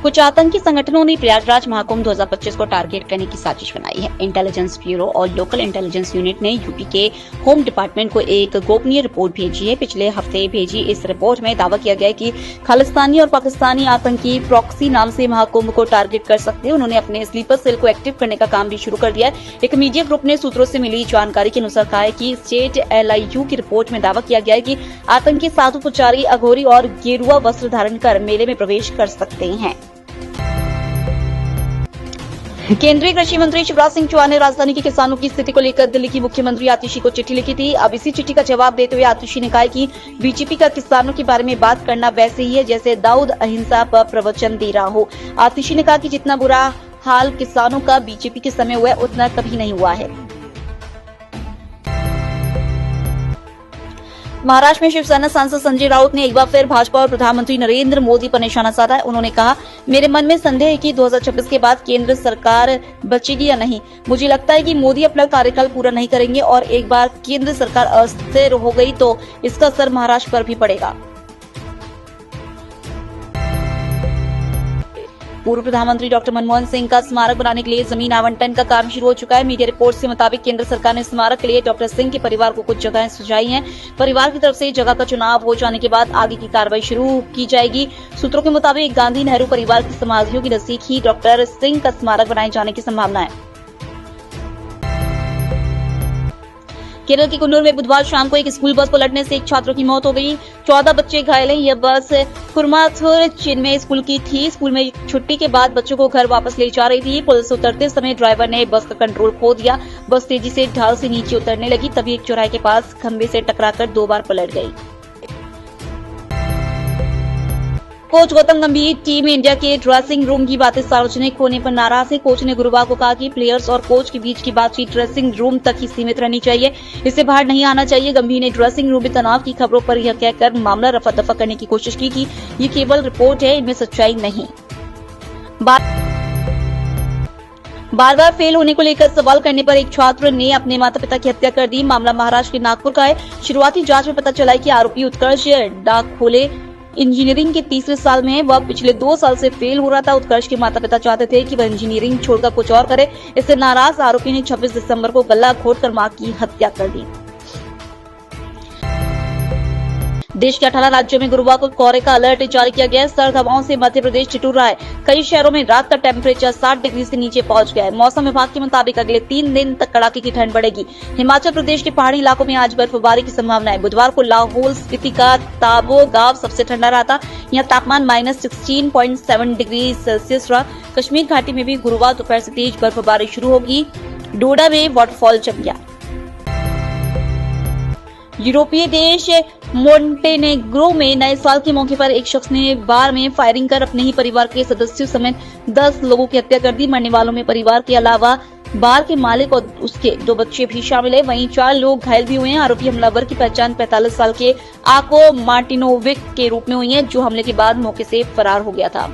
कुछ आतंकी संगठनों ने प्रयागराज महाकुंभ 2025 को टारगेट करने की साजिश बनाई है। इंटेलिजेंस ब्यूरो और लोकल इंटेलिजेंस यूनिट ने यूपी के होम डिपार्टमेंट को एक गोपनीय रिपोर्ट भेजी है। पिछले हफ्ते भेजी इस रिपोर्ट में दावा किया गया है कि खालिस्तानी और पाकिस्तानी आतंकी प्रॉक्सी नाम से महाकुंभ को टारगेट कर सकते हैं। उन्होंने अपने स्लीपर सेल को एक्टिव करने का काम भी शुरू कर दिया है। एक मीडिया ग्रुप ने सूत्रों से मिली जानकारी के अनुसार कहा है कि स्टेट LIU की रिपोर्ट में दावा किया गया है कि आतंकी साधु पुजारी अघोरी और गेरुआ वस्त्र धारण कर मेले में प्रवेश कर सकते हैं। केंद्रीय कृषि मंत्री शिवराज सिंह चौहान ने राजधानी के किसानों की स्थिति को लेकर दिल्ली की मुख्यमंत्री आतिशी को चिट्ठी लिखी थी। अब इसी चिट्ठी का जवाब देते हुए आतिशी ने कहा कि बीजेपी का किसानों के बारे में बात करना वैसे ही है जैसे दाऊद अहिंसा पर प्रवचन दे रहा हो। आतिशी ने कहा कि जितना बुरा हाल किसानों का बीजेपी के समय हुआ है उतना कभी नहीं हुआ है। महाराष्ट्र में शिवसेना सांसद संजय राउत ने एक बार फिर भाजपा और प्रधानमंत्री नरेंद्र मोदी पर निशाना साधा है। उन्होंने कहा, मेरे मन में संदेह है कि 2026 के बाद केंद्र सरकार बचेगी या नहीं। मुझे लगता है कि मोदी अपना कार्यकाल पूरा नहीं करेंगे और एक बार केंद्र सरकार अस्थिर हो गई तो इसका असर महाराष्ट्र पर भी पड़ेगा। पूर्व प्रधानमंत्री डॉक्टर मनमोहन सिंह का स्मारक बनाने के लिए जमीन आवंटन का काम शुरू हो चुका है। मीडिया रिपोर्ट के मुताबिक केंद्र सरकार ने स्मारक के लिए डॉक्टर सिंह के परिवार को कुछ जगहें सुझाई हैं। परिवार की तरफ से जगह का चुनाव हो जाने के बाद आगे की कार्रवाई शुरू की जाएगी। सूत्रों के मुताबिक गांधी नेहरू परिवार की समाधियों के नजदीक ही डॉक्टर सिंह का स्मारक बनाए जाने की संभावना है। केरल के कुन्नूर में बुधवार शाम को एक स्कूल बस पलटने से एक छात्र की मौत हो गई। 14 बच्चे घायल हैं। यह बस कुरमाथुर चिन्मय स्कूल की थी। स्कूल में छुट्टी के बाद बच्चों को घर वापस ले जा रही थी। पुलिस उतरते समय ड्राइवर ने बस का कंट्रोल खो दिया। बस तेजी से ढाल से नीचे उतरने लगी, तभी एक चौराहे के पास खंभे से टकराकर 2 बार पलट गई। कोच गौतम गंभीर टीम इंडिया के ड्रेसिंग रूम की बातें सार्वजनिक होने पर नाराज है। कोच ने गुरुवार को कहा कि प्लेयर्स और कोच के बीच की बातचीत ड्रेसिंग रूम तक ही सीमित रहनी चाहिए, इससे बाहर नहीं आना चाहिए। गंभीर ने ड्रेसिंग रूम में तनाव की खबरों पर यह कहकर मामला रफा दफा करने की कोशिश की कि ये केवल रिपोर्ट है, इनमें सच्चाई नहीं। बार बार फेल होने को लेकर सवाल करने पर एक छात्र ने अपने माता पिता की हत्या कर दी। मामला महाराष्ट्र के नागपुर का है। शुरुआती जांच में पता चला है कि आरोपी उत्कर्ष डाकखोले इंजीनियरिंग के तीसरे साल में है। वह पिछले 2 साल से फेल हो रहा था। उत्कर्ष के माता पिता चाहते थे कि वह इंजीनियरिंग छोड़कर कुछ और करे। इससे नाराज आरोपी ने 26 दिसंबर को गला घोटकर मां की हत्या कर दी। देश के 18 राज्यों में गुरुवार को कोहरे का अलर्ट जारी किया गया है। सर्द हवाओं से मध्य प्रदेश ठिठुर रहा है। कई शहरों में रात का टेम्परेचर 60 डिग्री से नीचे पहुंच गया है। मौसम विभाग के मुताबिक अगले 3 दिन तक कड़ाके की ठंड बढ़ेगी। हिमाचल प्रदेश के पहाड़ी इलाकों में आज बर्फबारी की संभावना है। बुधवार को लाहौल स्पीति का ताबो गांव सबसे ठंडा रहा था। यहाँ तापमान -16.7 डिग्री सेल्सियस रहा। कश्मीर घाटी में भी गुरुवार दोपहर से तेज बर्फबारी शुरू होगी। डोडा में वाटरफॉल जम गया। यूरोपीय देश मोंटेनेग्रो में नए साल के मौके पर एक शख्स ने बार में फायरिंग कर अपने ही परिवार के सदस्यों समेत 10 लोगों की हत्या कर दी। मरने वालों में परिवार के अलावा बार के मालिक और उसके 2 बच्चे भी शामिल है। वहीं 4 लोग घायल भी हुए हैं। आरोपी हमलावर की पहचान 45 साल के आको मार्टिनोविक के रूप में हुई है, जो हमले के बाद मौके से फरार हो गया था।